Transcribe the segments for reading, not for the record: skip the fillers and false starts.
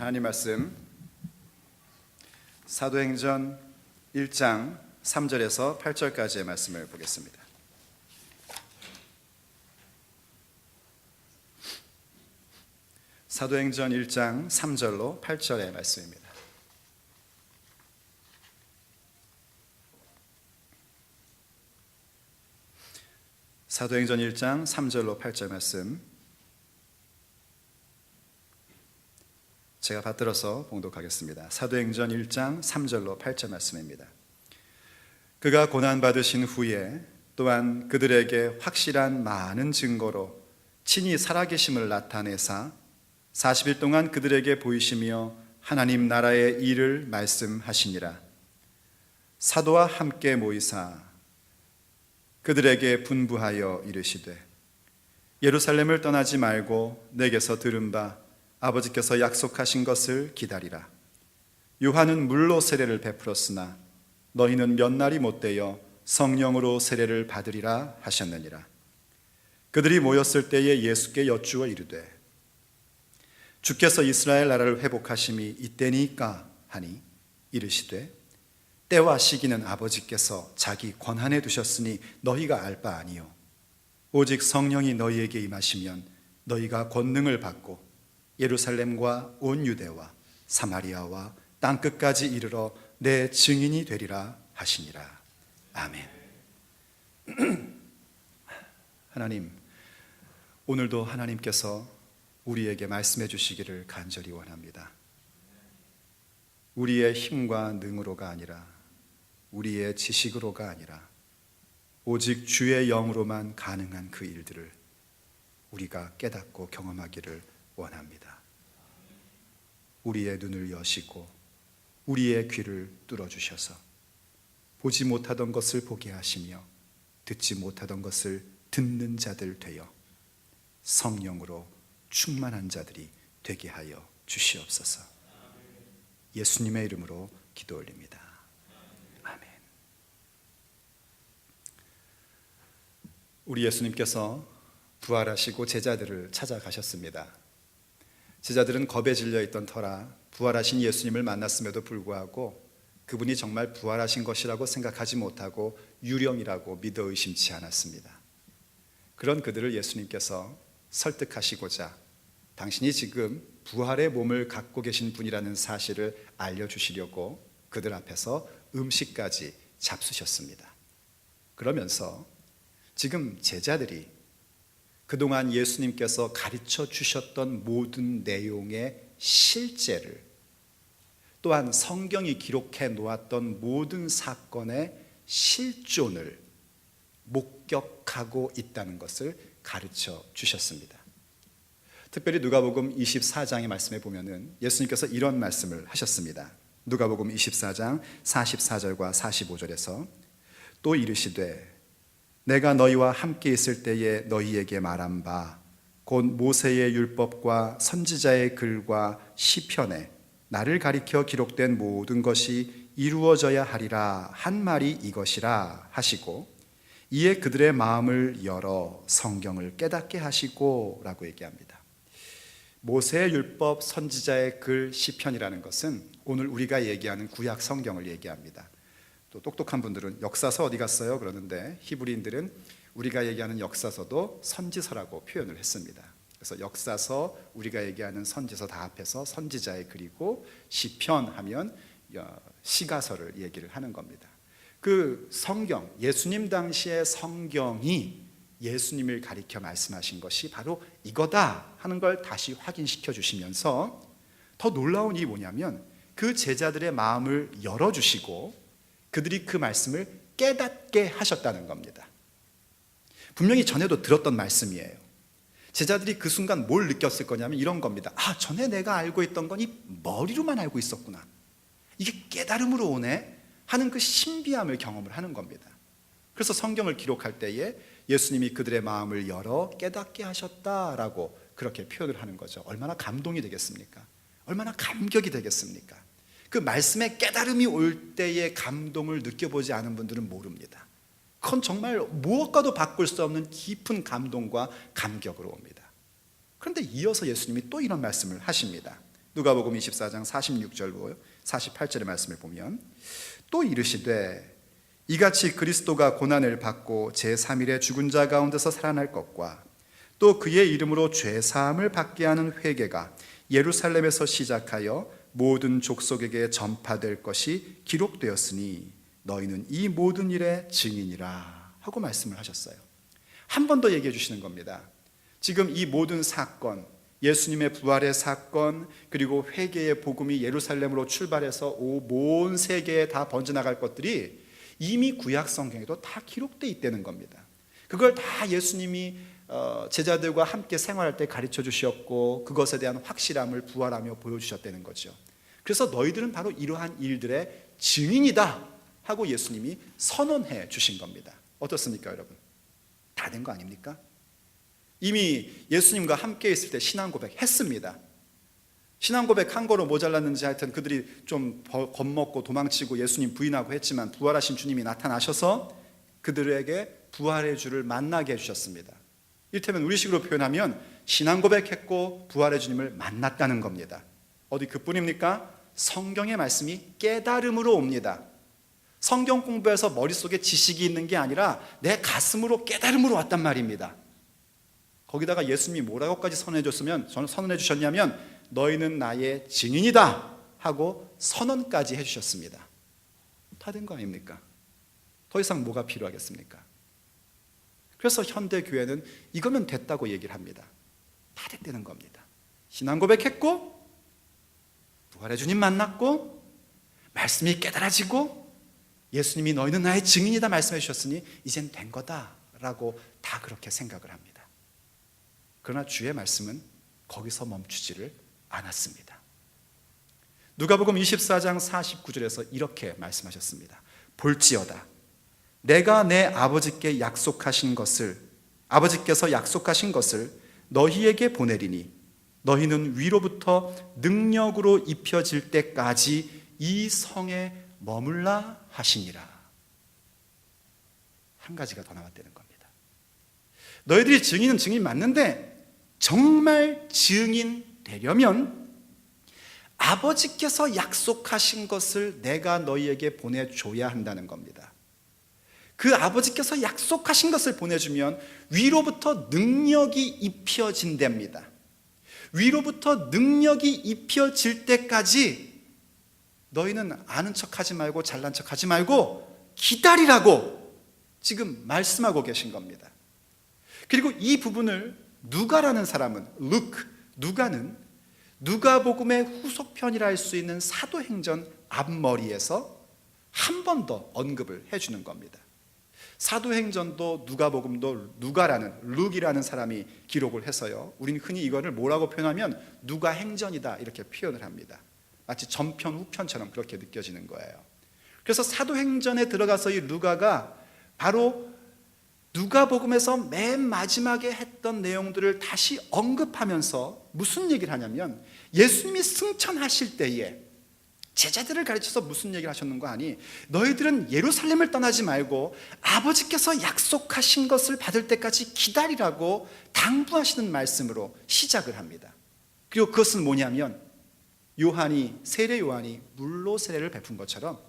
하나님 말씀 사도행전 1장 3절에서 8절까지의 말씀을 보겠습니다. 사도행전 1장 3절로 8절의 말씀입니다. 사도행전 1장 3절로 8절 말씀 제가 받들어서 봉독하겠습니다. 사도행전 1장 3절로 8절 말씀입니다. 그가 고난받으신 후에 또한 그들에게 확실한 많은 증거로 친히 살아계심을 나타내사 40일 동안 그들에게 보이시며 하나님 나라의 일을 말씀하시니라. 사도와 함께 모이사 그들에게 분부하여 이르시되 예루살렘을 떠나지 말고 내게서 들은 바 아버지께서 약속하신 것을 기다리라. 요한은 물로 세례를 베풀었으나 너희는 몇 날이 못되어 성령으로 세례를 받으리라 하셨느니라. 그들이 모였을 때에 예수께 여쭈어 이르되 주께서 이스라엘 나라를 회복하심이 이때니까 하니 이르시되 때와 시기는 아버지께서 자기 권한에 두셨으니 너희가 알 바 아니요 오직 성령이 너희에게 임하시면 너희가 권능을 받고 예루살렘과 온 유대와 사마리아와 땅끝까지 이르러 내 증인이 되리라 하시니라. 아멘. 하나님, 오늘도 하나님께서 우리에게 말씀해 주시기를 간절히 원합니다. 우리의 힘과 능으로가 아니라 우리의 지식으로가 아니라 오직 주의 영으로만 가능한 그 일들을 우리가 깨닫고 경험하기를 원합니다. 우리의 눈을 여시고 우리의 귀를 뚫어주셔서 보지 못하던 것을 보게 하시며 듣지 못하던 것을 듣는 자들 되어 성령으로 충만한 자들이 되게 하여 주시옵소서. 예수님의 이름으로 기도 올립니다. 아멘. 우리 예수님께서 부활하시고 제자들을 찾아가셨습니다. 제자들은 겁에 질려 있던 터라 부활하신 예수님을 만났음에도 불구하고 그분이 정말 부활하신 것이라고 생각하지 못하고 유령이라고 믿어 의심치 않았습니다. 그런 그들을 예수님께서 설득하시고자 당신이 지금 부활의 몸을 갖고 계신 분이라는 사실을 알려주시려고 그들 앞에서 음식까지 잡수셨습니다. 그러면서 지금 제자들이 그동안 예수님께서 가르쳐 주셨던 모든 내용의 실제를 또한 성경이 기록해 놓았던 모든 사건의 실존을 목격하고 있다는 것을 가르쳐 주셨습니다. 특별히 누가복음 24장의 말씀에 보면은 예수님께서 이런 말씀을 하셨습니다. 누가복음 24장 44절과 45절에서 또 이르시되 내가 너희와 함께 있을 때에 너희에게 말한 바 곧 모세의 율법과 선지자의 글과 시편에 나를 가리켜 기록된 모든 것이 이루어져야 하리라 한 말이 이것이라 하시고 이에 그들의 마음을 열어 성경을 깨닫게 하시고 라고 얘기합니다. 모세의 율법, 선지자의 글, 시편이라는 것은 오늘 우리가 얘기하는 구약 성경을 얘기합니다. 또 똑똑한 분들은 역사서 어디 갔어요? 그러는데 히브리인들은 우리가 얘기하는 역사서도 선지서라고 표현을 했습니다. 그래서 역사서, 우리가 얘기하는 선지서 다 합해서 선지자의 글이고, 시편 하면 시가서를 얘기를 하는 겁니다. 그 성경, 예수님 당시의 성경이 예수님을 가리켜 말씀하신 것이 바로 이거다 하는 걸 다시 확인시켜 주시면서, 더 놀라운 일이 뭐냐면 그 제자들의 마음을 열어주시고 그들이 그 말씀을 깨닫게 하셨다는 겁니다. 분명히 전에도 들었던 말씀이에요. 제자들이 그 순간 뭘 느꼈을 거냐면 이런 겁니다. 전에 내가 알고 있던 건 이 머리로만 알고 있었구나, 이게 깨달음으로 오네 하는 그 신비함을 경험을 하는 겁니다. 그래서 성경을 기록할 때에 예수님이 그들의 마음을 열어 깨닫게 하셨다라고 그렇게 표현을 하는 거죠. 얼마나 감동이 되겠습니까? 얼마나 감격이 되겠습니까? 그 말씀에 깨달음이 올 때의 감동을 느껴보지 않은 분들은 모릅니다. 그건 정말 무엇과도 바꿀 수 없는 깊은 감동과 감격으로 옵니다. 그런데 이어서 예수님이 또 이런 말씀을 하십니다. 누가복음 24장 46절 48절의 말씀을 보면, 또 이르시되 이같이 그리스도가 고난을 받고 제3일에 죽은 자 가운데서 살아날 것과 또 그의 이름으로 죄사함을 받게 하는 회개가 예루살렘에서 시작하여 모든 족속에게 전파될 것이 기록되었으니 너희는 이 모든 일의 증인이라 하고 말씀을 하셨어요. 한 번 더 얘기해 주시는 겁니다. 지금 이 모든 사건, 예수님의 부활의 사건, 그리고 회개의 복음이 예루살렘으로 출발해서 온 세계에 다 번져나갈 것들이 이미 구약 성경에도 다 기록되어 있다는 겁니다. 그걸 다 예수님이 제자들과 함께 생활할 때 가르쳐 주셨고 그것에 대한 확실함을 부활하며 보여주셨다는 거죠. 그래서 너희들은 바로 이러한 일들의 증인이다 하고 예수님이 선언해 주신 겁니다. 어떻습니까, 여러분? 다 된 거 아닙니까? 이미 예수님과 함께 있을 때 신앙 고백 했습니다. 신앙 고백 한 거로 모자랐는지 하여튼 그들이 좀 겁먹고 도망치고 예수님 부인하고 했지만 부활하신 주님이 나타나셔서 그들에게 부활의 주를 만나게 해주셨습니다. 이를테면 우리식으로 표현하면 신앙 고백했고 부활의 주님을 만났다는 겁니다. 어디 그뿐입니까? 성경의 말씀이 깨달음으로 옵니다. 성경 공부해서 머릿속에 지식이 있는 게 아니라 내 가슴으로 깨달음으로 왔단 말입니다. 거기다가 예수님이 뭐라고까지 선언해 주셨냐면 너희는 나의 증인이다 하고 선언까지 해주셨습니다. 다 된 거 아닙니까? 더 이상 뭐가 필요하겠습니까? 그래서 현대 교회는 이거면 됐다고 얘기를 합니다. 다 됐다는 겁니다. 신앙 고백했고 부활의 주님 만났고 말씀이 깨달아지고 예수님이 너희는 나의 증인이다 말씀해 주셨으니 이젠 된 거다라고 다 그렇게 생각을 합니다. 그러나 주의 말씀은 거기서 멈추지를 않았습니다. 누가복음 24장 49절에서 이렇게 말씀하셨습니다. 볼지어다 내가 내 아버지께서 약속하신 것을 너희에게 보내리니 너희는 위로부터 능력으로 입혀질 때까지 이 성에 머물라 하시니라. 한 가지가 더 나왔다는 겁니다. 너희들이 증인은 증인 맞는데 정말 증인 되려면 아버지께서 약속하신 것을 내가 너희에게 보내줘야 한다는 겁니다. 그 아버지께서 약속하신 것을 보내주면 위로부터 능력이 입혀진답니다. 위로부터 능력이 입혀질 때까지 너희는 아는 척하지 말고 잘난 척하지 말고 기다리라고 지금 말씀하고 계신 겁니다. 그리고 이 부분을 누가라는 사람은 누가는 누가복음의 후속편이라 할 수 있는 사도행전 앞머리에서 한 번 더 언급을 해주는 겁니다. 사도행전도 누가복음도 룩이라는 사람이 기록을 해서요. 우리는 흔히 이거를 뭐라고 표현하면 누가행전이다 이렇게 표현을 합니다. 마치 전편 후편처럼 그렇게 느껴지는 거예요. 그래서 사도행전에 들어가서 이 누가가 바로 누가복음에서 맨 마지막에 했던 내용들을 다시 언급하면서 무슨 얘기를 하냐면 예수님이 승천하실 때에 제자들을 가르쳐서 무슨 얘기를 하셨는가 하니 너희들은 예루살렘을 떠나지 말고 아버지께서 약속하신 것을 받을 때까지 기다리라고 당부하시는 말씀으로 시작을 합니다. 그리고 그것은 뭐냐면 세례 요한이 물로 세례를 베푼 것처럼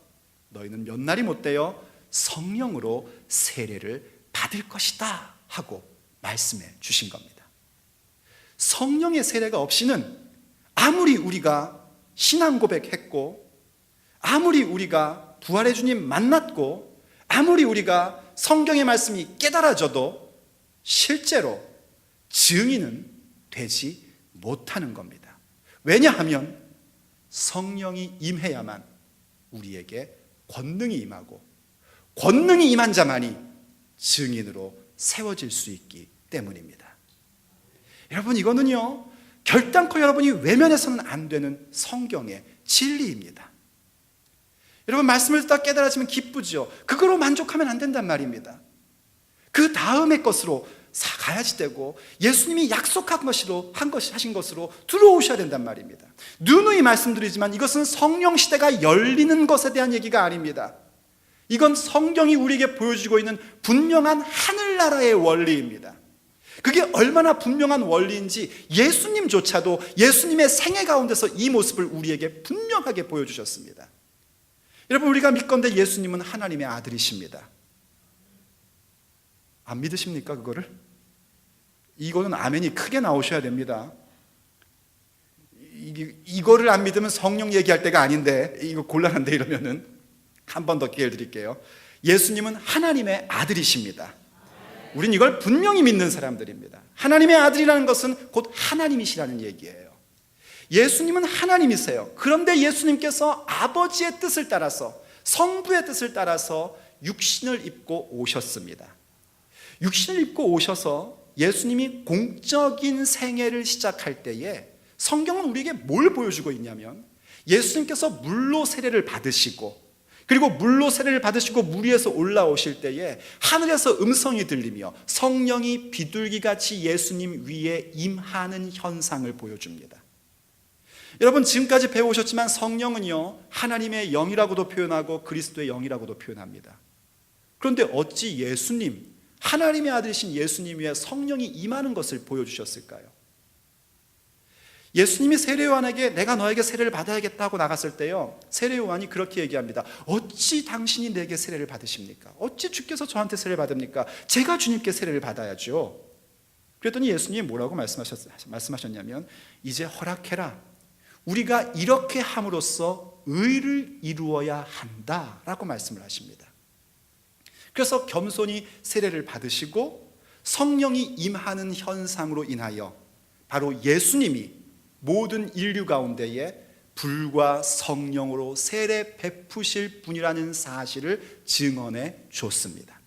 너희는 몇 날이 못되어 성령으로 세례를 받을 것이다 하고 말씀해 주신 겁니다. 성령의 세례가 없이는 아무리 우리가 신앙 고백했고, 아무리 우리가 부활의 주님 만났고, 아무리 우리가 성경의 말씀이 깨달아져도 실제로 증인은 되지 못하는 겁니다. 왜냐하면 성령이 임해야만 우리에게 권능이 임하고, 권능이 임한 자만이 증인으로 세워질 수 있기 때문입니다. 여러분, 이거는요, 결단코 여러분이 외면해서는 안 되는 성경의 진리입니다. 여러분, 말씀을 듣다 깨달아지면 기쁘죠. 그거로 만족하면 안 된단 말입니다. 그 다음의 것으로 가야지 되고, 예수님이 약속한 것으로 하신 것으로 들어오셔야 된단 말입니다. 누누이 말씀드리지만 이것은 성령 시대가 열리는 것에 대한 얘기가 아닙니다. 이건 성경이 우리에게 보여주고 있는 분명한 하늘나라의 원리입니다. 그게 얼마나 분명한 원리인지 예수님조차도 예수님의 생애 가운데서 이 모습을 우리에게 분명하게 보여주셨습니다. 여러분, 우리가 믿건대 예수님은 하나님의 아들이십니다. 안 믿으십니까, 그거를? 이거는 아멘이 크게 나오셔야 됩니다. 이거를 안 믿으면 성령 얘기할 때가 아닌데, 이거 곤란한데, 이러면은 한 번 더 기회를 드릴게요. 예수님은 하나님의 아들이십니다. 우린 이걸 분명히 믿는 사람들입니다. 하나님의 아들이라는 것은 곧 하나님이시라는 얘기예요. 예수님은 하나님이세요. 그런데 예수님께서 아버지의 뜻을 따라서, 성부의 뜻을 따라서 육신을 입고 오셨습니다. 육신을 입고 오셔서 예수님이 공적인 생애를 시작할 때에 성경은 우리에게 뭘 보여주고 있냐면, 예수님께서 물로 세례를 받으시고, 그리고 물로 세례를 받으시고 물 위에서 올라오실 때에 하늘에서 음성이 들리며 성령이 비둘기같이 예수님 위에 임하는 현상을 보여줍니다. 여러분, 지금까지 배우셨지만 성령은요, 하나님의 영이라고도 표현하고 그리스도의 영이라고도 표현합니다. 그런데 어찌 예수님, 하나님의 아들이신 예수님 위에 성령이 임하는 것을 보여주셨을까요? 예수님이 세례요한에게 내가 너에게 세례를 받아야겠다고 나갔을 때요, 세례요한이 그렇게 얘기합니다. 어찌 당신이 내게 세례를 받으십니까? 어찌 주께서 저한테 세례를 받습니까? 제가 주님께 세례를 받아야죠. 그랬더니 예수님이 뭐라고 말씀하셨냐면, 이제 허락해라. 우리가 이렇게 함으로써 의를 이루어야 한다라고 말씀을 하십니다. 그래서 겸손히 세례를 받으시고 성령이 임하는 현상으로 인하여 바로 예수님이 모든 인류 가운데에 불과 성령으로 세례 베푸실 분이라는 사실을 증언해 줬습니다.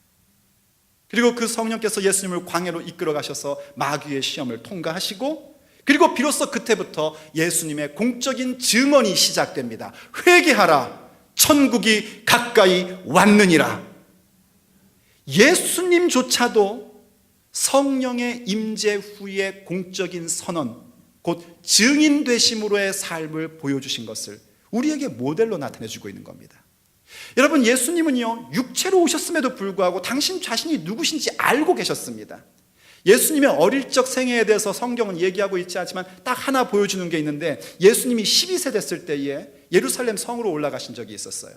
그리고 그 성령께서 예수님을 광야로 이끌어 가셔서 마귀의 시험을 통과하시고, 그리고 비로소 그때부터 예수님의 공적인 증언이 시작됩니다. 회개하라, 천국이 가까이 왔느니라. 예수님조차도 성령의 임재 후의 공적인 선언, 곧 증인 되심으로의 삶을 보여주신 것을 우리에게 모델로 나타내주고 있는 겁니다. 여러분, 예수님은요, 육체로 오셨음에도 불구하고 당신 자신이 누구신지 알고 계셨습니다. 예수님의 어릴 적 생애에 대해서 성경은 얘기하고 있지 않지만 딱 하나 보여주는 게 있는데, 예수님이 12세 됐을 때에 예루살렘 성으로 올라가신 적이 있었어요.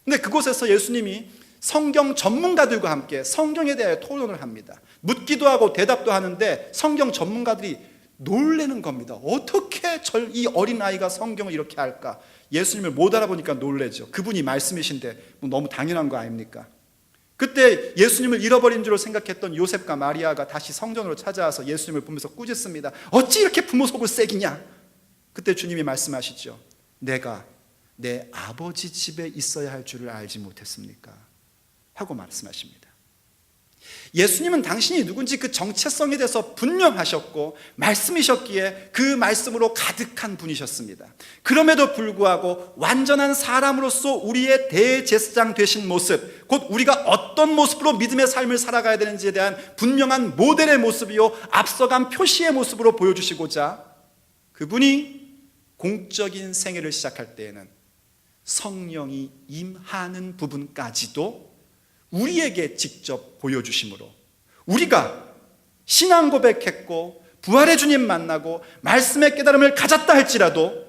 근데 그곳에서 예수님이 성경 전문가들과 함께 성경에 대해 토론을 합니다. 묻기도 하고 대답도 하는데 성경 전문가들이 놀라는 겁니다. 어떻게 이 어린아이가 성경을 이렇게 할까? 예수님을 못 알아보니까 놀라죠. 그분이 말씀이신데 너무 당연한 거 아닙니까? 그때 예수님을 잃어버린 줄 생각했던 요셉과 마리아가 다시 성전으로 찾아와서 예수님을 보면서 꾸짖습니다. 어찌 이렇게 부모 속을 새기냐? 그때 주님이 말씀하시죠. 내가 내 아버지 집에 있어야 할 줄을 알지 못했습니까? 하고 말씀하십니다. 예수님은 당신이 누군지 그 정체성에 대해서 분명하셨고 말씀이셨기에 그 말씀으로 가득한 분이셨습니다. 그럼에도 불구하고 완전한 사람으로서 우리의 대제사장 되신 모습, 곧 우리가 어떤 모습으로 믿음의 삶을 살아가야 되는지에 대한 분명한 모델의 모습이요, 앞서간 표시의 모습으로 보여주시고자 그분이 공적인 생애를 시작할 때에는 성령이 임하는 부분까지도 우리에게 직접 보여주심으로 우리가 신앙 고백했고 부활의 주님 만나고 말씀의 깨달음을 가졌다 할지라도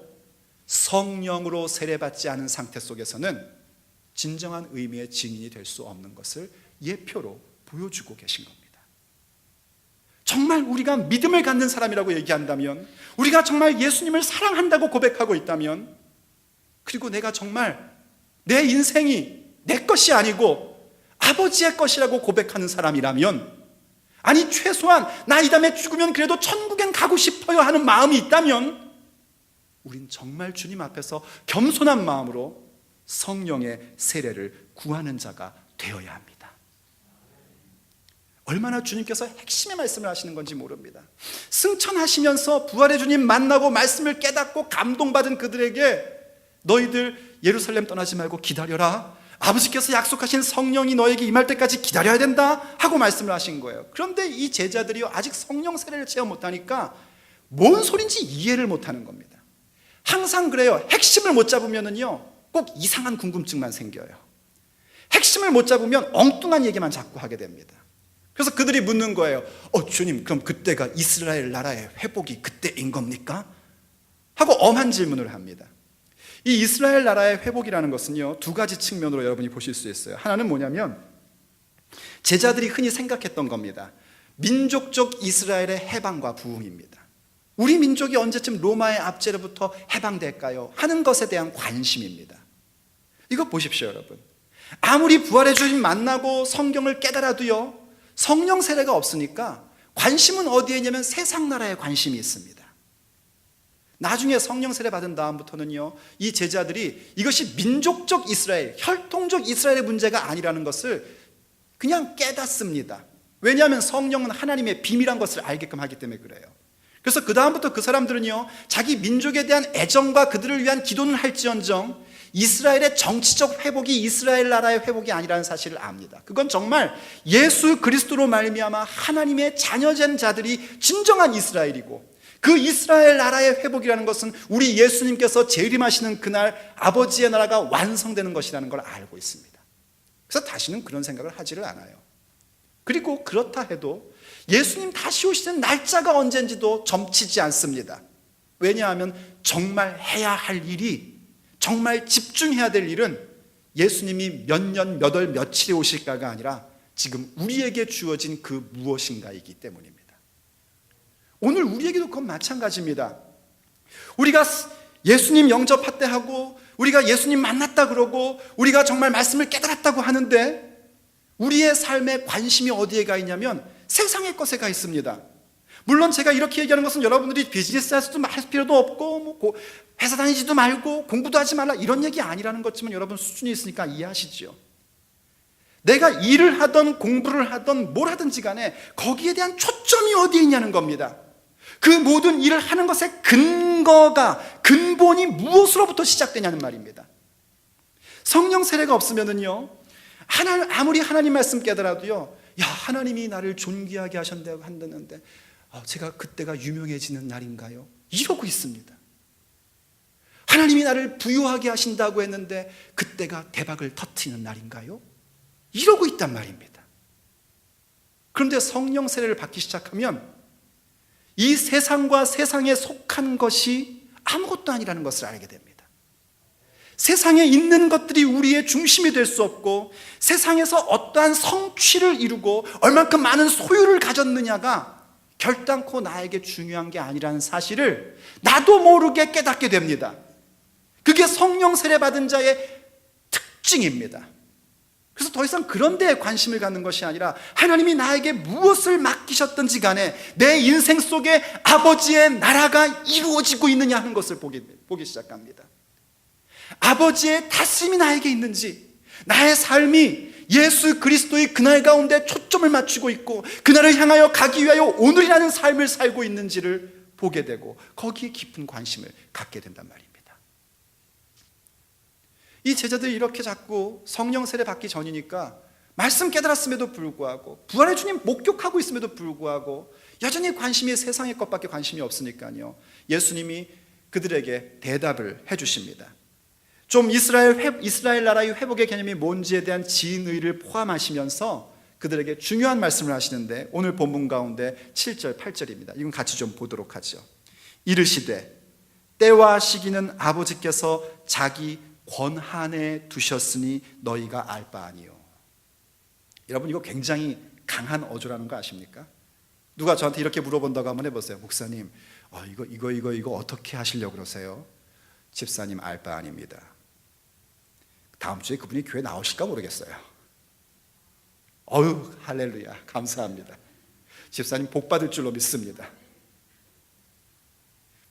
성령으로 세례받지 않은 상태 속에서는 진정한 의미의 증인이 될 수 없는 것을 예표로 보여주고 계신 겁니다. 정말 우리가 믿음을 갖는 사람이라고 얘기한다면, 우리가 정말 예수님을 사랑한다고 고백하고 있다면, 그리고 내가 정말 내 인생이 내 것이 아니고 아버지의 것이라고 고백하는 사람이라면, 아니 최소한 나 이 다음에 죽으면 그래도 천국엔 가고 싶어요 하는 마음이 있다면, 우린 정말 주님 앞에서 겸손한 마음으로 성령의 세례를 구하는 자가 되어야 합니다. 얼마나 주님께서 핵심의 말씀을 하시는 건지 모릅니다. 승천하시면서 부활의 주님 만나고 말씀을 깨닫고 감동받은 그들에게 너희들 예루살렘 떠나지 말고 기다려라, 아버지께서 약속하신 성령이 너에게 임할 때까지 기다려야 된다 하고 말씀을 하신 거예요. 그런데 이 제자들이 아직 성령 세례를 체험 못하니까 뭔 소린지 이해를 못하는 겁니다. 항상 그래요. 핵심을 못 잡으면은요 꼭 이상한 궁금증만 생겨요. 핵심을 못 잡으면 엉뚱한 얘기만 자꾸 하게 됩니다. 그래서 그들이 묻는 거예요. 주님, 그럼 그때가 이스라엘 나라의 회복이 그때인 겁니까? 하고 엄한 질문을 합니다. 이 이스라엘 나라의 회복이라는 것은요 두 가지 측면으로 여러분이 보실 수 있어요. 하나는 뭐냐면, 제자들이 흔히 생각했던 겁니다. 민족적 이스라엘의 해방과 부흥입니다. 우리 민족이 언제쯤 로마의 압제로부터 해방될까요? 하는 것에 대한 관심입니다. 이거 보십시오 여러분. 아무리 부활의 주님 만나고 성경을 깨달아도요 성령 세례가 없으니까 관심은 어디에 있냐면 세상 나라에 관심이 있습니다. 나중에 성령 세례 받은 다음부터는요 이 제자들이 이것이 민족적 이스라엘, 혈통적 이스라엘의 문제가 아니라는 것을 그냥 깨닫습니다. 왜냐하면 성령은 하나님의 비밀한 것을 알게끔 하기 때문에 그래요. 그래서 그 다음부터 그 사람들은요 자기 민족에 대한 애정과 그들을 위한 기도는 할지언정 이스라엘의 정치적 회복이 이스라엘 나라의 회복이 아니라는 사실을 압니다. 그건 정말 예수 그리스도로 말미암아 하나님의 자녀된 자들이 진정한 이스라엘이고, 그 이스라엘 나라의 회복이라는 것은 우리 예수님께서 재림하시는 그날 아버지의 나라가 완성되는 것이라는 걸 알고 있습니다. 그래서 다시는 그런 생각을 하지를 않아요. 그리고 그렇다 해도 예수님 다시 오시는 날짜가 언제인지도 점치지 않습니다. 왜냐하면 정말 해야 할 일이, 정말 집중해야 될 일은 예수님이 몇 년, 몇 월, 며칠에 오실까가 아니라 지금 우리에게 주어진 그 무엇인가이기 때문입니다. 오늘 우리에게도 그건 마찬가지입니다. 우리가 예수님 영접 학대하고 우리가 예수님 만났다 그러고 우리가 정말 말씀을 깨달았다고 하는데 우리의 삶에 관심이 어디에 가 있냐면 세상의 것에 가 있습니다. 물론 제가 이렇게 얘기하는 것은 여러분들이 비즈니스 할 필요도 없고 회사 다니지도 말고 공부도 하지 말라 이런 얘기 아니라는 것지만 여러분 수준이 있으니까 이해하시죠. 내가 일을 하던 공부를 하던 뭘 하든지 간에 거기에 대한 초점이 어디에 있냐는 겁니다. 그 모든 일을 하는 것의 근본이 무엇으로부터 시작되냐는 말입니다. 성령 세례가 없으면은요 아무리 하나님 말씀 깨달아도요 하나님이 나를 존귀하게 하셨다고 한다는데 제가 그때가 유명해지는 날인가요? 이러고 있습니다. 하나님이 나를 부유하게 하신다고 했는데 그때가 대박을 터뜨리는 날인가요? 이러고 있단 말입니다. 그런데 성령 세례를 받기 시작하면 이 세상과 세상에 속한 것이 아무것도 아니라는 것을 알게 됩니다. 세상에 있는 것들이 우리의 중심이 될 수 없고 세상에서 어떠한 성취를 이루고 얼만큼 많은 소유를 가졌느냐가 결단코 나에게 중요한 게 아니라는 사실을 나도 모르게 깨닫게 됩니다. 그게 성령 세례 받은 자의 특징입니다. 그래서 더 이상 그런 데에 관심을 갖는 것이 아니라 하나님이 나에게 무엇을 맡기셨든지 간에 내 인생 속에 아버지의 나라가 이루어지고 있느냐 하는 것을 보기 시작합니다. 아버지의 다스림이 나에게 있는지, 나의 삶이 예수 그리스도의 그날 가운데 초점을 맞추고 있고 그날을 향하여 가기 위하여 오늘이라는 삶을 살고 있는지를 보게 되고 거기에 깊은 관심을 갖게 된단 말입니다. 이 제자들이 이렇게 자꾸 성령 세례 받기 전이니까 말씀 깨달았음에도 불구하고 부활의 주님 목격하고 있음에도 불구하고 여전히 관심이 세상의 것밖에 관심이 없으니까요 예수님이 그들에게 대답을 해주십니다. 좀 이스라엘 나라의 회복의 개념이 뭔지에 대한 지인의를 포함하시면서 그들에게 중요한 말씀을 하시는데 오늘 본문 가운데 7절 8절입니다. 이건 같이 좀 보도록 하죠. 이르시되 때와 시기는 아버지께서 자기 권한에 두셨으니 너희가 알 바 아니요. 여러분 이거 굉장히 강한 어조라는 거 아십니까? 누가 저한테 이렇게 물어본다고 한번 해보세요. 목사님, 이거 어떻게 하시려고 그러세요? 집사님, 알 바 아닙니다. 다음 주에 그분이 교회 나오실까 모르겠어요. 할렐루야, 감사합니다. 집사님 복 받을 줄로 믿습니다.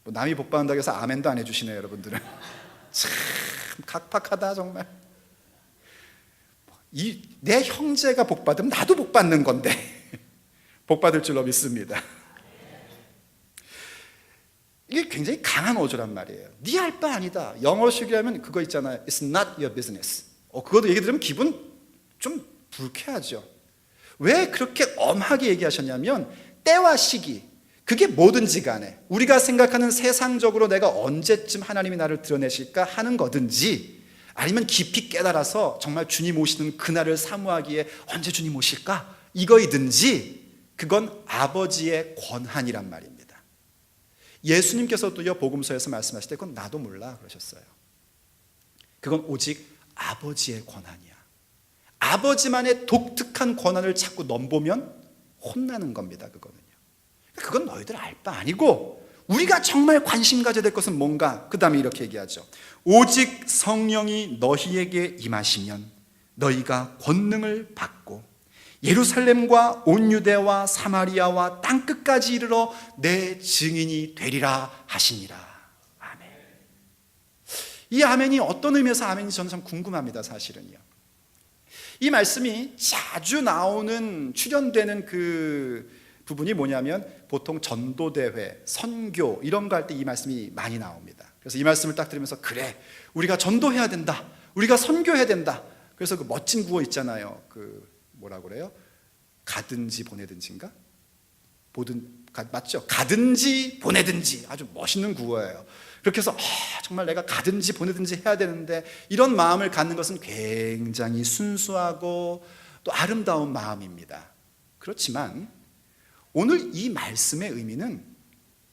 남이 복 받는다고 해서 아멘도 안 해주시네요. 여러분들은 참 각박하다 정말. 내 형제가 복 받으면 나도 복 받는 건데 복 받을 줄로 믿습니다. 이게 굉장히 강한 어조란 말이에요. 네 할 바 아니다. 영어식으로 하면 그거 있잖아요. It's not your business. 그것도 얘기 들으면 기분 좀 불쾌하죠. 왜 그렇게 엄하게 얘기하셨냐면 때와 시기, 그게 뭐든지 간에 우리가 생각하는 세상적으로 내가 언제쯤 하나님이 나를 드러내실까 하는 거든지, 아니면 깊이 깨달아서 정말 주님 오시는 그날을 사모하기에 언제 주님 오실까 이거이든지, 그건 아버지의 권한이란 말입니다. 예수님께서도요 복음서에서 말씀하실 때 그건 나도 몰라 그러셨어요. 그건 오직 아버지의 권한이야. 아버지만의 독특한 권한을 자꾸 넘보면 혼나는 겁니다. 그건 너희들 알 바 아니고, 우리가 정말 관심 가져야 될 것은 뭔가. 그 다음에 이렇게 얘기하죠. 오직 성령이 너희에게 임하시면 너희가 권능을 받고 예루살렘과 온 유대와 사마리아와 땅끝까지 이르러 내 증인이 되리라 하시니라. 아멘. 이 아멘이 어떤 의미에서 아멘인지 저는 참 궁금합니다. 사실은요. 이 말씀이 자주 나오는 출연되는 그 부분이 뭐냐면 보통 전도대회, 선교 이런 거 할 때 이 말씀이 많이 나옵니다. 그래서 이 말씀을 딱 들으면서 그래, 우리가 전도해야 된다, 우리가 선교해야 된다. 그래서 그 멋진 구호 있잖아요. 뭐라고 그래요? 가든지 보내든지인가? 맞죠? 가든지 보내든지. 아주 멋있는 구호예요. 그렇게 해서 정말 내가 가든지 보내든지 해야 되는데, 이런 마음을 갖는 것은 굉장히 순수하고 또 아름다운 마음입니다. 그렇지만 오늘 이 말씀의 의미는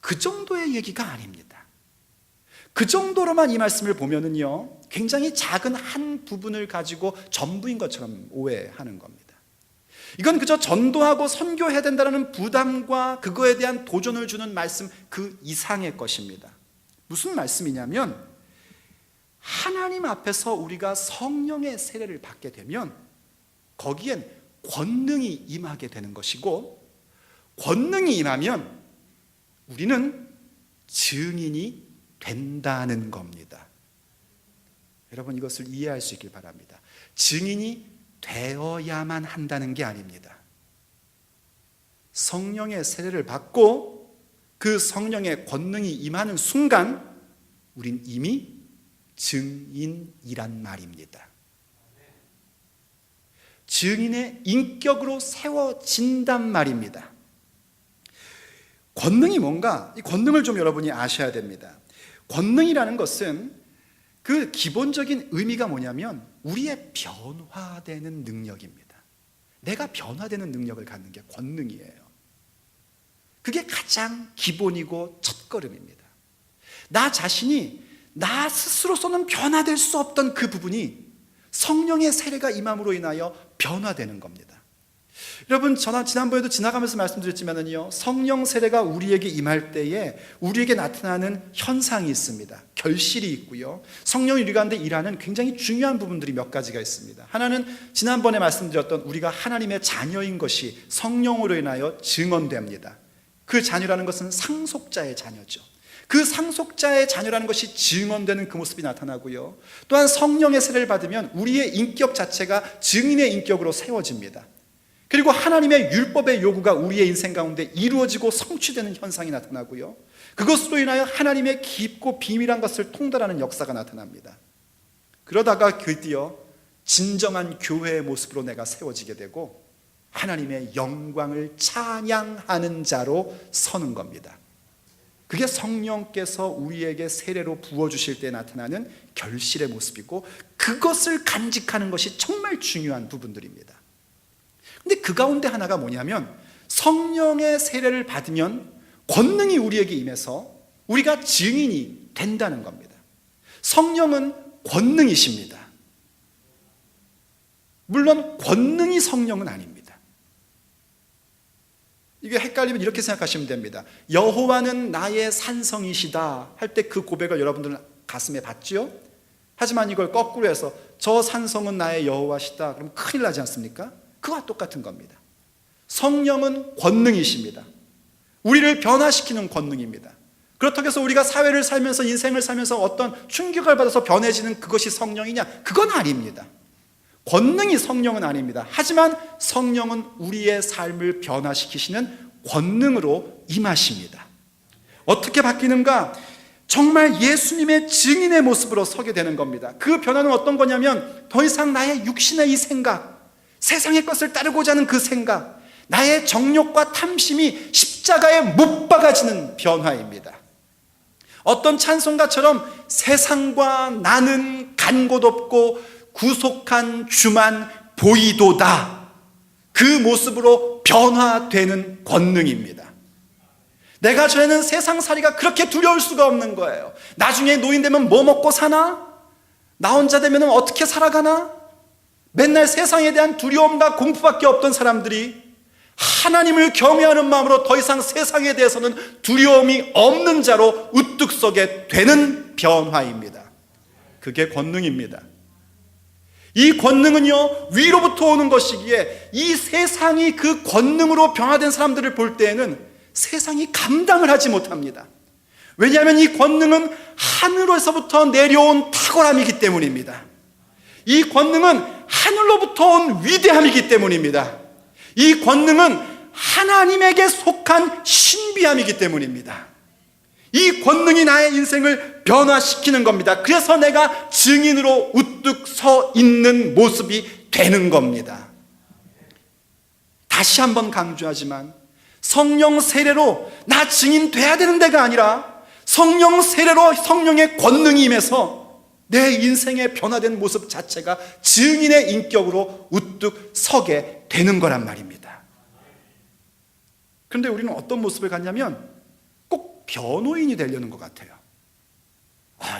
그 정도의 얘기가 아닙니다. 그 정도로만 이 말씀을 보면은요 굉장히 작은 한 부분을 가지고 전부인 것처럼 오해하는 겁니다. 이건 그저 전도하고 선교해야 된다는 부담과 그거에 대한 도전을 주는 말씀 그 이상의 것입니다. 무슨 말씀이냐면, 하나님 앞에서 우리가 성령의 세례를 받게 되면 거기엔 권능이 임하게 되는 것이고, 권능이 임하면 우리는 증인이 된다는 겁니다. 여러분, 이것을 이해할 수 있길 바랍니다. 증인이 되어야만 한다는 게 아닙니다. 성령의 세례를 받고 그 성령의 권능이 임하는 순간 우린 이미 증인이란 말입니다. 증인의 인격으로 세워진단 말입니다. 권능이 뭔가, 이 권능을 좀 여러분이 아셔야 됩니다. 권능이라는 것은 그 기본적인 의미가 뭐냐면 우리의 변화되는 능력입니다. 내가 변화되는 능력을 갖는 게 권능이에요. 그게 가장 기본이고 첫걸음입니다. 나 자신이 나 스스로서는 변화될 수 없던 그 부분이 성령의 세례가 임함으로 인하여 변화되는 겁니다. 여러분, 지난번에도 지나가면서 말씀드렸지만은요, 성령 세례가 우리에게 임할 때에 우리에게 나타나는 현상이 있습니다. 결실이 있고요. 성령이 우리 가운데 일하는 굉장히 중요한 부분들이 몇 가지가 있습니다. 하나는 지난번에 말씀드렸던 우리가 하나님의 자녀인 것이 성령으로 인하여 증언됩니다. 그 자녀라는 것은 상속자의 자녀죠. 그 상속자의 자녀라는 것이 증언되는 그 모습이 나타나고요. 또한 성령의 세례를 받으면 우리의 인격 자체가 증인의 인격으로 세워집니다. 그리고 하나님의 율법의 요구가 우리의 인생 가운데 이루어지고 성취되는 현상이 나타나고요. 그것으로 인하여 하나님의 깊고 비밀한 것을 통달하는 역사가 나타납니다. 그러다가 드디어 진정한 교회의 모습으로 내가 세워지게 되고 하나님의 영광을 찬양하는 자로 서는 겁니다. 그게 성령께서 우리에게 세례로 부어주실 때 나타나는 결실의 모습이고, 그것을 간직하는 것이 정말 중요한 부분들입니다. 근데 그 가운데 하나가 뭐냐면, 성령의 세례를 받으면 권능이 우리에게 임해서 우리가 증인이 된다는 겁니다. 성령은 권능이십니다. 물론 권능이 성령은 아닙니다. 이게 헷갈리면 이렇게 생각하시면 됩니다. 여호와는 나의 산성이시다 할 때 그 고백을 여러분들은 가슴에 받지요? 하지만 이걸 거꾸로 해서 저 산성은 나의 여호와시다 그러면 큰일 나지 않습니까? 그와 똑같은 겁니다. 성령은 권능이십니다. 우리를 변화시키는 권능입니다. 그렇다고 해서 우리가 사회를 살면서 인생을 살면서 어떤 충격을 받아서 변해지는 그것이 성령이냐? 그건 아닙니다. 권능이 성령은 아닙니다. 하지만 성령은 우리의 삶을 변화시키시는 권능으로 임하십니다. 어떻게 바뀌는가? 정말 예수님의 증인의 모습으로 서게 되는 겁니다. 그 변화는 어떤 거냐면 더 이상 나의 육신의 이 생각, 세상의 것을 따르고자 하는 그 생각, 나의 정욕과 탐심이 십자가에 못 박아지는 변화입니다. 어떤 찬송가처럼 세상과 나는 간 곳 없고 구속한 주만 보이도다, 그 모습으로 변화되는 권능입니다. 내가 전에는 세상살이가 그렇게 두려울 수가 없는 거예요. 나중에 노인 되면 뭐 먹고 사나? 나 혼자 되면 어떻게 살아가나? 맨날 세상에 대한 두려움과 공포밖에 없던 사람들이 하나님을 경외하는 마음으로 더 이상 세상에 대해서는 두려움이 없는 자로 우뚝 서게 되는 변화입니다. 그게 권능입니다. 이 권능은요, 위로부터 오는 것이기에 이 세상이 그 권능으로 변화된 사람들을 볼 때에는 세상이 감당을 하지 못합니다. 왜냐하면 이 권능은 하늘에서부터 내려온 탁월함이기 때문입니다. 이 권능은 하늘로부터 온 위대함이기 때문입니다. 이 권능은 하나님에게 속한 신비함이기 때문입니다. 이 권능이 나의 인생을 변화시키는 겁니다. 그래서 내가 증인으로 우뚝 서 있는 모습이 되는 겁니다. 다시 한번 강조하지만 성령 세례로 나 증인 돼야 되는 데가 아니라 성령 세례로 성령의 권능이 임해서 내 인생의 변화된 모습 자체가 증인의 인격으로 우뚝 서게 되는 거란 말입니다. 그런데 우리는 어떤 모습을 갖냐면 꼭 변호인이 되려는 것 같아요.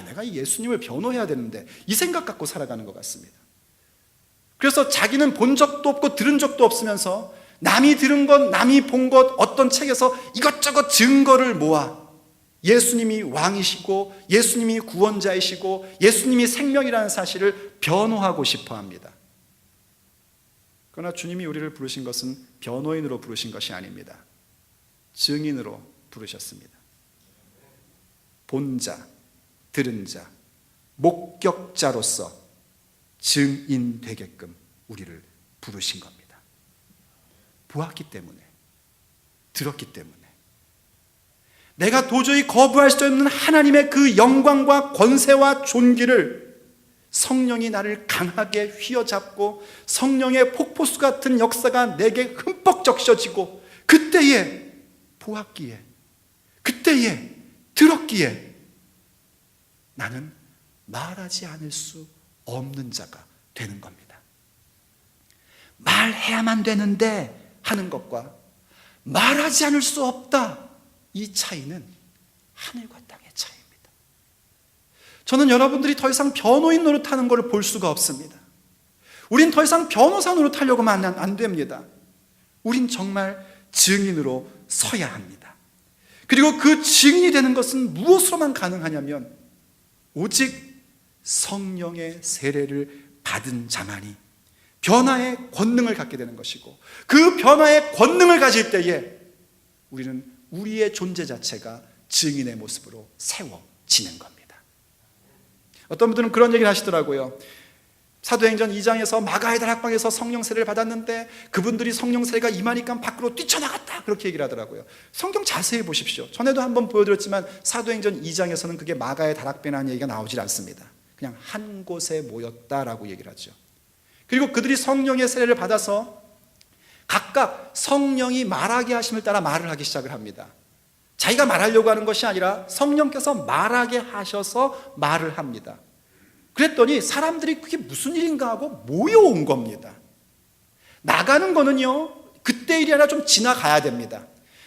내가 예수님을 변호해야 되는데 이 생각 갖고 살아가는 것 같습니다. 그래서 자기는 본 적도 없고 들은 적도 없으면서 남이 들은 것, 남이 본 것, 어떤 책에서 이것저것 증거를 모아 예수님이 왕이시고 예수님이 구원자이시고 예수님이 생명이라는 사실을 변호하고 싶어 합니다. 그러나 주님이 우리를 부르신 것은 변호인으로 부르신 것이 아닙니다. 증인으로 부르셨습니다. 본 자, 들은 자, 목격자로서 증인 되게끔 우리를 부르신 겁니다. 보았기 때문에, 들었기 때문에, 내가 도저히 거부할 수 없는 하나님의 그 영광과 권세와 존귀를 성령이 나를 강하게 휘어잡고 성령의 폭포수 같은 역사가 내게 흠뻑 적셔지고 그때에 보았기에, 그때에 들었기에 나는 말하지 않을 수 없는 자가 되는 겁니다. 말해야만 되는데 하는 것과 말하지 않을 수 없다, 이 차이는 하늘과 땅의 차이입니다. 저는 여러분들이 더 이상 변호인 노릇하는 것을 볼 수가 없습니다. 우린 더 이상 변호사 노릇하려고 하면 안 됩니다. 우린 정말 증인으로 서야 합니다. 그리고 그 증인이 되는 것은 무엇으로만 가능하냐면 오직 성령의 세례를 받은 자만이 변화의 권능을 갖게 되는 것이고, 그 변화의 권능을 가질 때에 우리는 우리의 존재 자체가 증인의 모습으로 세워지는 겁니다. 어떤 분들은 그런 얘기를 하시더라고요. 사도행전 2장에서 마가의 다락방에서 성령 세례를 받았는데 그분들이 성령 세례가 임하니까 밖으로 뛰쳐나갔다, 그렇게 얘기를 하더라고요. 성경 자세히 보십시오. 전에도 한번 보여드렸지만 사도행전 2장에서는 그게 마가의 다락방이라는 얘기가 나오질 않습니다. 그냥 한 곳에 모였다라고 얘기를 하죠. 그리고 그들이 성령의 세례를 받아서 각각 성령이 말하게 하심을 따라 말을 하기 시작을 합니다. 자기가 말하려고 하는 것이 아니라 성령께서 말하게 하셔서 말을 합니다. 그랬더니 사람들이 그게 무슨 일인가 하고 모여온 겁니다. 나가는 거는요, 그때 일이 아니라 좀 지나가야 됩니다.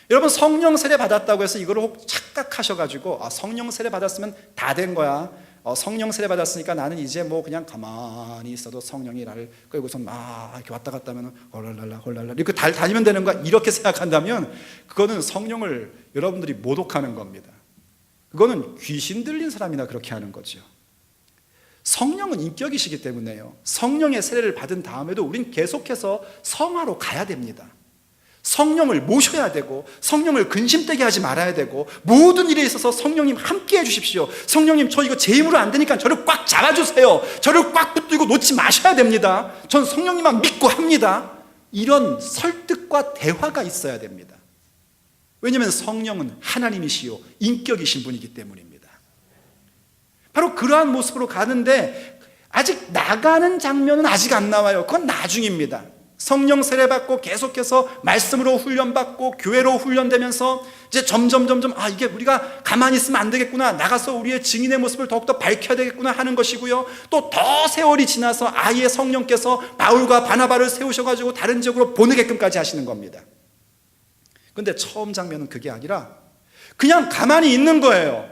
여러분, 성령 세례 받았다고 해서 이걸 혹 착각하셔가지고 성령 세례 받았으면 다 된 거야, 성령 세례 받았으니까 나는 이제 뭐 그냥 가만히 있어도 성령이 나를 끌고서 막 이렇게 왔다 갔다 하면 홀랄랄라 홀랄라 이렇게 다니면 되는 거야, 이렇게 생각한다면 그거는 성령을 여러분들이 모독하는 겁니다. 그거는 귀신 들린 사람이나 그렇게 하는 거죠. 성령은 인격이시기 때문에요, 성령의 세례를 받은 다음에도 우린 계속해서 성화로 가야 됩니다. 성령을 모셔야 되고 성령을 근심되게 하지 말아야 되고, 모든 일에 있어서 성령님 함께 해주십시오, 성령님 저 이거 제 힘으로 안 되니까 저를 꽉 잡아주세요, 저를 꽉 붙들고 놓지 마셔야 됩니다, 전 성령님만 믿고 합니다, 이런 설득과 대화가 있어야 됩니다. 왜냐하면 성령은 하나님이시요 인격이신 분이기 때문입니다. 바로 그러한 모습으로 가는데 아직 나가는 장면은 아직 안 나와요. 그건 나중입니다. 성령 세례받고 계속해서 말씀으로 훈련받고 교회로 훈련되면서 이제 점점 이게 우리가 가만히 있으면 안 되겠구나, 나가서 우리의 증인의 모습을 더욱더 밝혀야 되겠구나 하는 것이고요, 또 더 세월이 지나서 아예 성령께서 바울과 바나바를 세우셔가지고 다른 지역으로 보내게끔까지 하시는 겁니다. 근데 처음 장면은 그게 아니라 그냥 가만히 있는 거예요.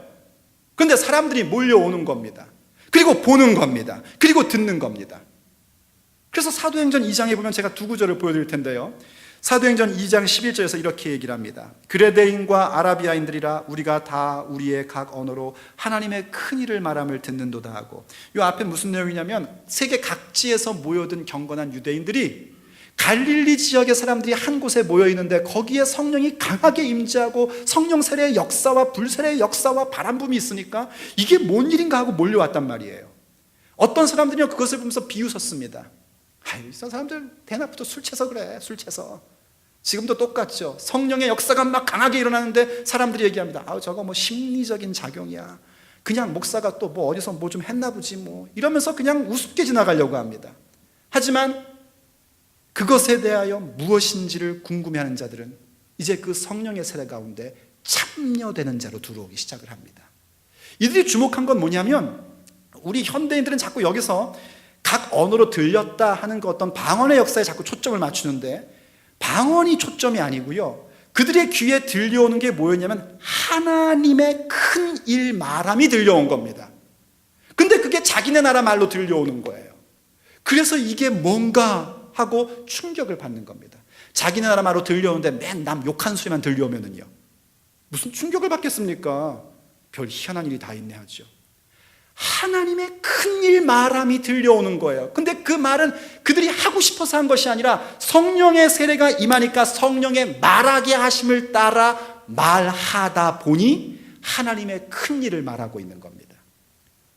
근데 사람들이 몰려오는 겁니다. 그리고 보는 겁니다. 그리고 듣는 겁니다. 그래서 사도행전 2장에 보면 제가 두 구절을 보여드릴 텐데요, 사도행전 2장 11절에서 이렇게 얘기를 합니다. 그레데인과 아라비아인들이라 우리가 다 우리의 각 언어로 하나님의 큰 일을 말함을 듣는도다 하고, 이 앞에 무슨 내용이냐면 세계 각지에서 모여든 경건한 유대인들이 갈릴리 지역의 사람들이 한 곳에 모여 있는데 거기에 성령이 강하게 임재하고 성령 세례의 역사와 불세례의 역사와 바람붐이 있으니까 이게 뭔 일인가 하고 몰려왔단 말이에요. 어떤 사람들은요 그것을 보면서 비웃었습니다. 아유, 이 사람들 대낮부터 술 취해서 그래, 술 취해서. 지금도 똑같죠. 성령의 역사가 막 강하게 일어나는데 사람들이 얘기합니다. 아우, 저거 뭐 심리적인 작용이야, 그냥 목사가 또 뭐 어디서 뭐 좀 했나 보지 뭐, 이러면서 그냥 우습게 지나가려고 합니다. 하지만 그것에 대하여 무엇인지를 궁금해하는 자들은 이제 그 성령의 세례 가운데 참여되는 자로 들어오기 시작을 합니다. 이들이 주목한 건 뭐냐면, 우리 현대인들은 자꾸 여기서 각 언어로 들렸다 하는 그 어떤 방언의 역사에 자꾸 초점을 맞추는데, 방언이 초점이 아니고요, 그들의 귀에 들려오는 게 뭐였냐면 하나님의 큰 일 말함이 들려온 겁니다. 근데 그게 자기네 나라 말로 들려오는 거예요. 그래서 이게 뭔가 하고 충격을 받는 겁니다. 자기네 나라 말로 들려오는데 맨 남 욕한 소리만 들려오면은요, 무슨 충격을 받겠습니까? 별 희한한 일이 다 있네 하죠. 하나님의 큰일 말함이 들려오는 거예요. 근데 그 말은 그들이 하고 싶어서 한 것이 아니라 성령의 세례가 임하니까 성령의 말하게 하심을 따라 말하다 보니 하나님의 큰일을 말하고 있는 겁니다.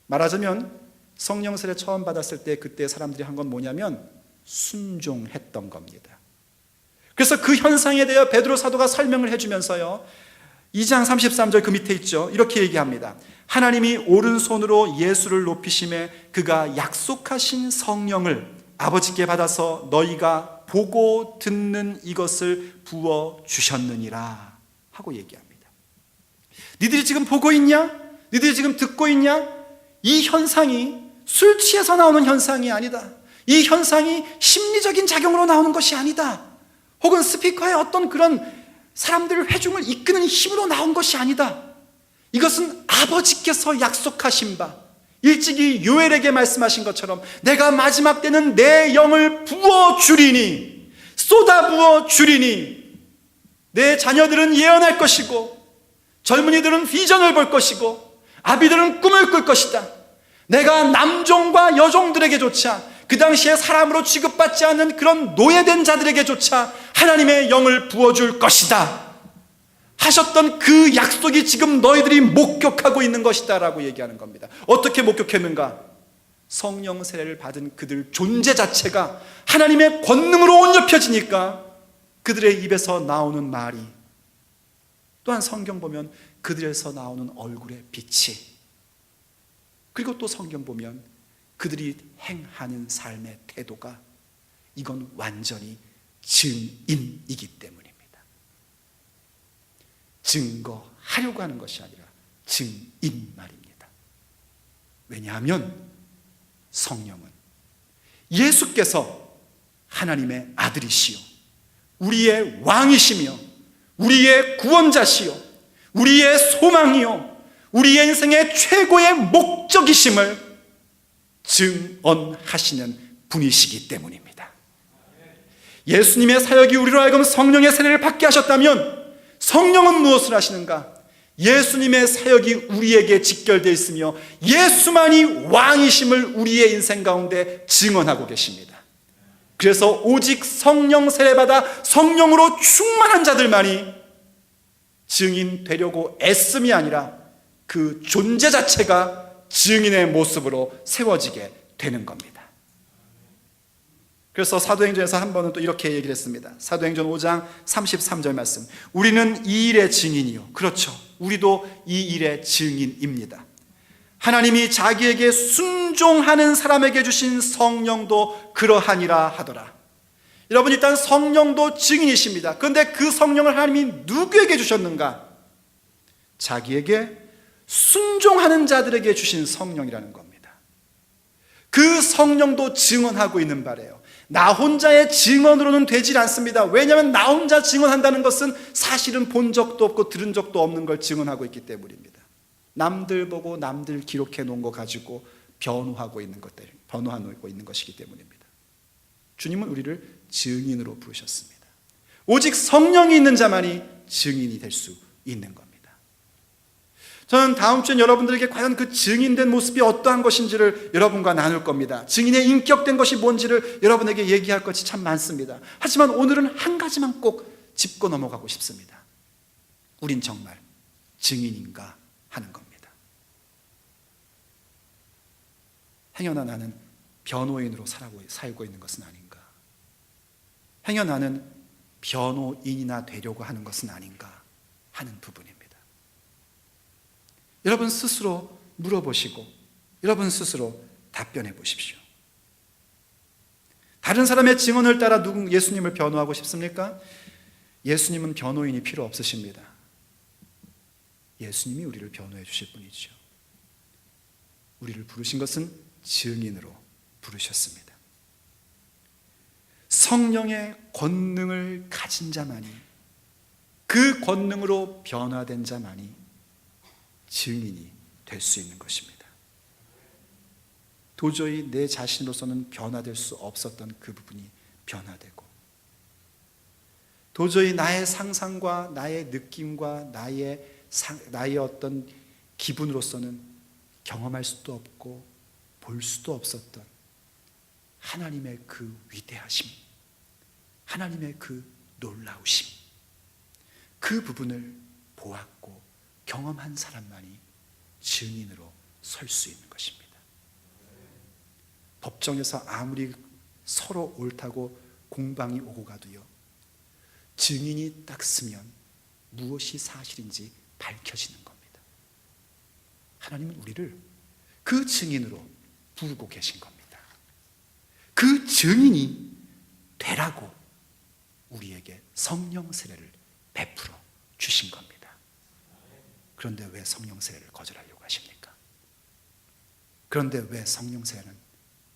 말하자면 성령 세례 처음 받았을 때 그때 사람들이 한 건 뭐냐면 순종했던 겁니다. 그래서 그 현상에 대해 베드로 사도가 설명을 해주면서요, 2장 33절 그 밑에 있죠, 이렇게 얘기합니다. 하나님이 오른손으로 예수를 높이심에 그가 약속하신 성령을 아버지께 받아서 너희가 보고 듣는 이것을 부어주셨느니라 하고 얘기합니다. 니들이 지금 보고 있냐? 니들이 지금 듣고 있냐? 이 현상이 술 취해서 나오는 현상이 아니다. 이 현상이 심리적인 작용으로 나오는 것이 아니다. 혹은 스피커의 어떤 그런 사람들을 회중을 이끄는 힘으로 나온 것이 아니다. 이것은 아버지께서 약속하신 바, 일찍이 요엘에게 말씀하신 것처럼 내가 마지막 때는 내 영을 부어주리니, 쏟아부어 주리니, 내 자녀들은 예언할 것이고 젊은이들은 비전을 볼 것이고 아비들은 꿈을 꿀 것이다. 내가 남종과 여종들에게조차, 그 당시에 사람으로 취급받지 않는 그런 노예된 자들에게조차 하나님의 영을 부어줄 것이다 하셨던 그 약속이 지금 너희들이 목격하고 있는 것이다 라고 얘기하는 겁니다. 어떻게 목격했는가? 성령 세례를 받은 그들 존재 자체가 하나님의 권능으로 온전해지니까 그들의 입에서 나오는 말이, 또한 성경 보면 그들에서 나오는 얼굴의 빛이, 그리고 또 성경 보면 그들이 행하는 삶의 태도가, 이건 완전히 증인이기 때문입니다. 증거하려고 하는 것이 아니라 증인 말입니다. 왜냐하면 성령은 예수께서 하나님의 아들이시요 우리의 왕이시며 우리의 구원자시요 우리의 소망이요 우리의 인생의 최고의 목적이심을 증언하시는 분이시기 때문입니다. 예수님의 사역이 우리로 하여금 성령의 세례를 받게 하셨다면 성령은 무엇을 하시는가? 예수님의 사역이 우리에게 직결되어 있으며 예수만이 왕이심을 우리의 인생 가운데 증언하고 계십니다. 그래서 오직 성령 세례받아 성령으로 충만한 자들만이 증인되려고 애씀이 아니라 그 존재 자체가 증인의 모습으로 세워지게 되는 겁니다. 그래서 사도행전에서 한 번은 또 이렇게 얘기를 했습니다. 사도행전 5장 33절 말씀, 우리는 이 일의 증인이요. 그렇죠, 우리도 이 일의 증인입니다. 하나님이 자기에게 순종하는 사람에게 주신 성령도 그러하니라 하더라. 여러분, 일단 성령도 증인이십니다. 그런데 그 성령을 하나님이 누구에게 주셨는가? 자기에게 순종하는 자들에게 주신 성령이라는 겁니다. 그 성령도 증언하고 있는 바래요. 나 혼자의 증언으로는 되질 않습니다. 왜냐하면 나 혼자 증언한다는 것은 사실은 본 적도 없고 들은 적도 없는 걸 증언하고 있기 때문입니다. 남들 보고 남들 기록해 놓은 거 가지고 변호하고 있는 것이기 때문입니다. 주님은 우리를 증인으로 부르셨습니다. 오직 성령이 있는 자만이 증인이 될 수 있는 겁니다. 저는 다음 주엔 여러분들에게 과연 그 증인된 모습이 어떠한 것인지를 여러분과 나눌 겁니다. 증인의 인격된 것이 뭔지를 여러분에게 얘기할 것이 참 많습니다. 하지만 오늘은 한 가지만 꼭 짚고 넘어가고 싶습니다. 우린 정말 증인인가 하는 겁니다. 행여나 나는 변호인으로 살고 있는 것은 아닌가? 행여 나는 변호인이나 되려고 하는 것은 아닌가 하는 부분입니다. 여러분 스스로 물어보시고 여러분 스스로 답변해 보십시오. 다른 사람의 증언을 따라 예수님을 변호하고 싶습니까? 예수님은 변호인이 필요 없으십니다. 예수님이 우리를 변호해 주실 분이죠. 우리를 부르신 것은 증인으로 부르셨습니다. 성령의 권능을 가진 자만이, 그 권능으로 변화된 자만이 증인이 될 수 있는 것입니다. 도저히 내 자신으로서는 변화될 수 없었던 그 부분이 변화되고, 도저히 나의 상상과 나의 느낌과 나의 어떤 기분으로서는 경험할 수도 없고 볼 수도 없었던 하나님의 그 위대하심, 하나님의 그 놀라우심, 그 부분을 보았고 경험한 사람만이 증인으로 설 수 있는 것입니다. 법정에서 아무리 서로 옳다고 공방이 오고 가도요, 증인이 딱 쓰면 무엇이 사실인지 밝혀지는 겁니다. 하나님은 우리를 그 증인으로 부르고 계신 겁니다. 그 증인이 되라고 우리에게 성령 세례를 베풀어 주신 겁니다. 그런데 왜 성령 세례를 거절하려고 하십니까? 그런데 왜 성령 세례는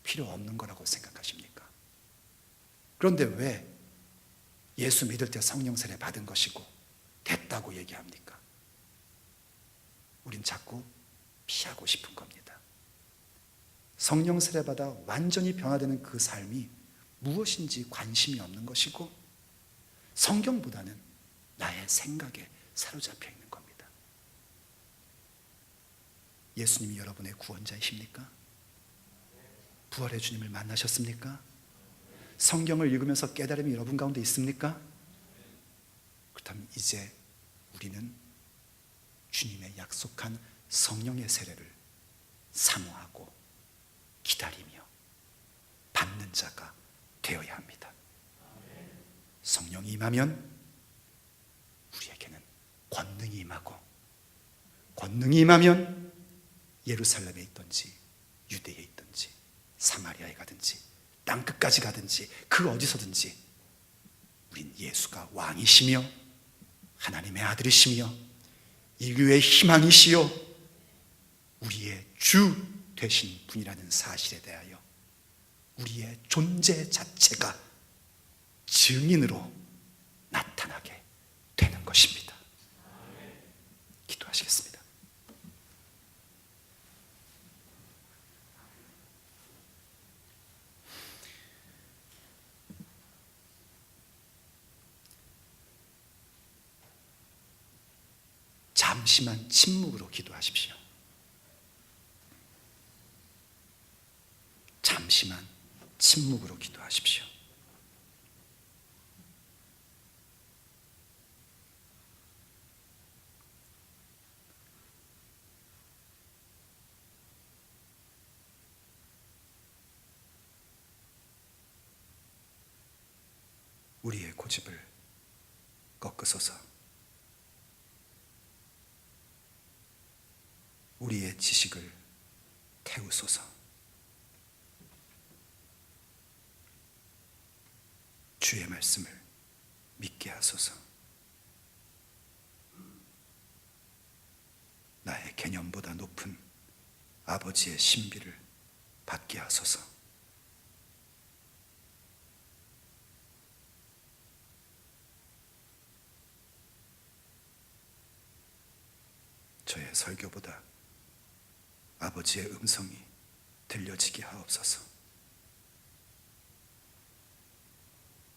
필요 없는 거라고 생각하십니까? 그런데 왜 예수 믿을 때 성령 세례 받은 것이고 됐다고 얘기합니까? 우린 자꾸 피하고 싶은 겁니다. 성령 세례 받아 완전히 변화되는 그 삶이 무엇인지 관심이 없는 것이고, 성경보다는 나의 생각에 사로잡혀 있는 겁니다. 예수님이 여러분의 구원자이십니까? 부활의 주님을 만나셨습니까? 성경을 읽으면서 깨달음이 여러분 가운데 있습니까? 그렇다면 이제 우리는 주님의 약속한 성령의 세례를 사모하고 기다리며 받는 자가 되어야 합니다. 성령이 임하면 우리에게는 권능이 임하고, 권능이 임하면 예루살렘에 있든지 유대에 있든지 사마리아에 가든지 땅끝까지 가든지 그 어디서든지 우린 예수가 왕이시며 하나님의 아들이시며 인류의 희망이시요 우리의 주 되신 분이라는 사실에 대하여 우리의 존재 자체가 증인으로 나타나게 되는 것입니다. 기도하시겠습니다. 잠시만 침묵으로 기도하십시오. 잠시만 침묵으로 기도하십시오. 우리의 고집을 꺾으소서. 우리의 지식을 태우소서. 주의 말씀을 믿게 하소서. 나의 개념보다 높은 아버지의 신비를 받게 하소서. 저의 설교보다 아버지의 음성이 들려지게 하옵소서.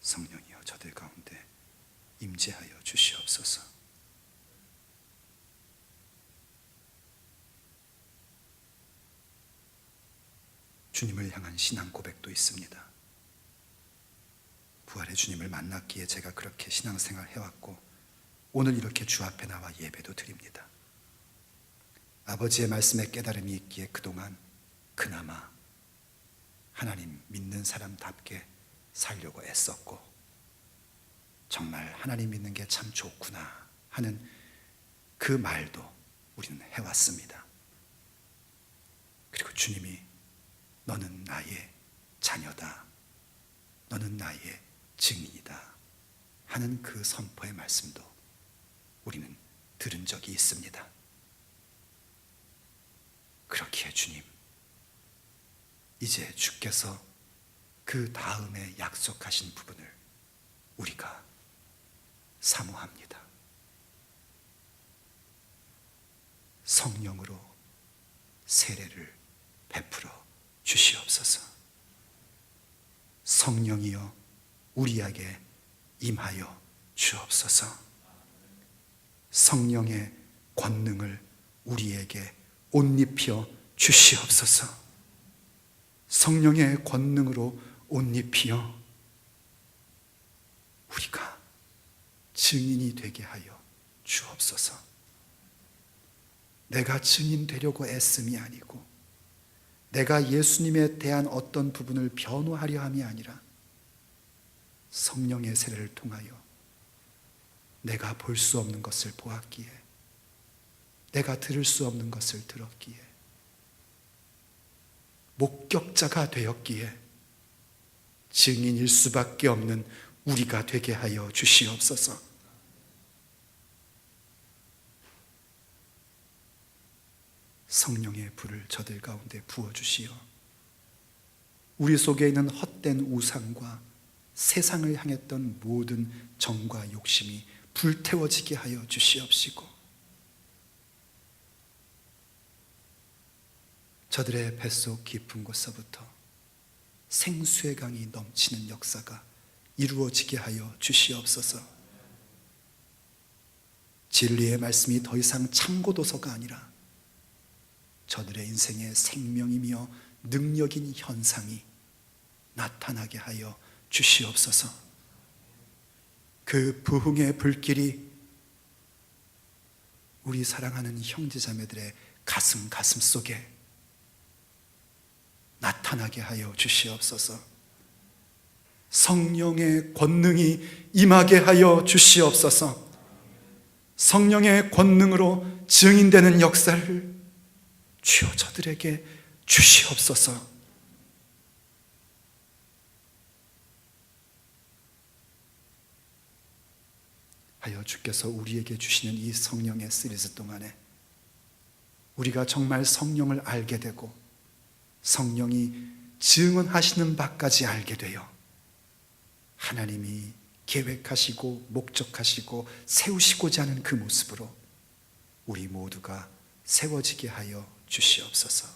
성령이여 저들 가운데 임재하여 주시옵소서. 주님을 향한 신앙 고백도 있습니다. 부활의 주님을 만났기에 제가 그렇게 신앙생활 해왔고 오늘 이렇게 주 앞에 나와 예배도 드립니다. 아버지의 말씀에 깨달음이 있기에 그동안 그나마 하나님 믿는 사람답게 살려고 애썼고 정말 하나님 믿는 게 참 좋구나 하는 그 말도 우리는 해왔습니다. 그리고 주님이 너는 나의 자녀다, 너는 나의 증인이다 하는 그 선포의 말씀도 우리는 들은 적이 있습니다. 그렇기에 주님, 이제 주께서 그 다음에 약속하신 부분을 우리가 사모합니다. 성령으로 세례를 베풀어 주시옵소서. 성령이여 우리에게 임하여 주옵소서. 성령의 권능을 우리에게 옷 입혀 주시옵소서. 성령의 권능으로 옷 입혀 우리가 증인이 되게 하여 주옵소서. 내가 증인 되려고 애씀이 아니고 내가 예수님에 대한 어떤 부분을 변호하려 함이 아니라 성령의 세례를 통하여 내가 볼 수 없는 것을 보았기에 내가 들을 수 없는 것을 들었기에 목격자가 되었기에 증인일 수밖에 없는 우리가 되게 하여 주시옵소서. 성령의 불을 저들 가운데 부어주시어 우리 속에 있는 헛된 우상과 세상을 향했던 모든 정과 욕심이 불태워지게 하여 주시옵시고 저들의 뱃속 깊은 곳서부터 생수의 강이 넘치는 역사가 이루어지게 하여 주시옵소서. 진리의 말씀이 더 이상 참고도서가 아니라 저들의 인생의 생명이며 능력인 현상이 나타나게 하여 주시옵소서. 그 부흥의 불길이 우리 사랑하는 형제자매들의 가슴 속에 나타나게 하여 주시옵소서. 성령의 권능이 임하게 하여 주시옵소서. 성령의 권능으로 증인되는 역사를 주여 저들에게 주시옵소서. 하여 주께서 우리에게 주시는 이 성령의 시리즈 동안에 우리가 정말 성령을 알게 되고 성령이 증언하시는 바까지 알게 되어 하나님이 계획하시고 목적하시고 세우시고자 하는 그 모습으로 우리 모두가 세워지게 하여 주시옵소서.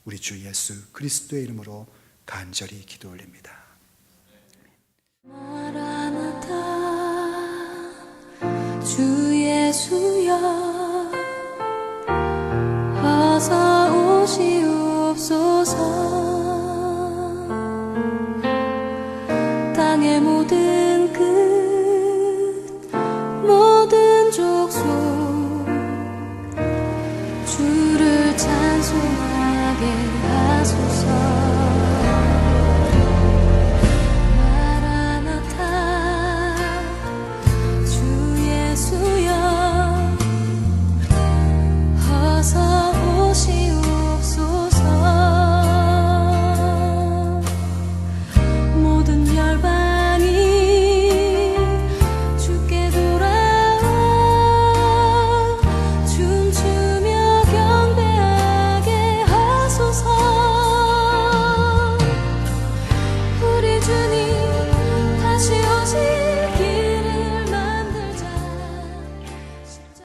우리 주 예수 그리스도의 이름으로 간절히 기도 올립니다. 마라나타 주 예수 주여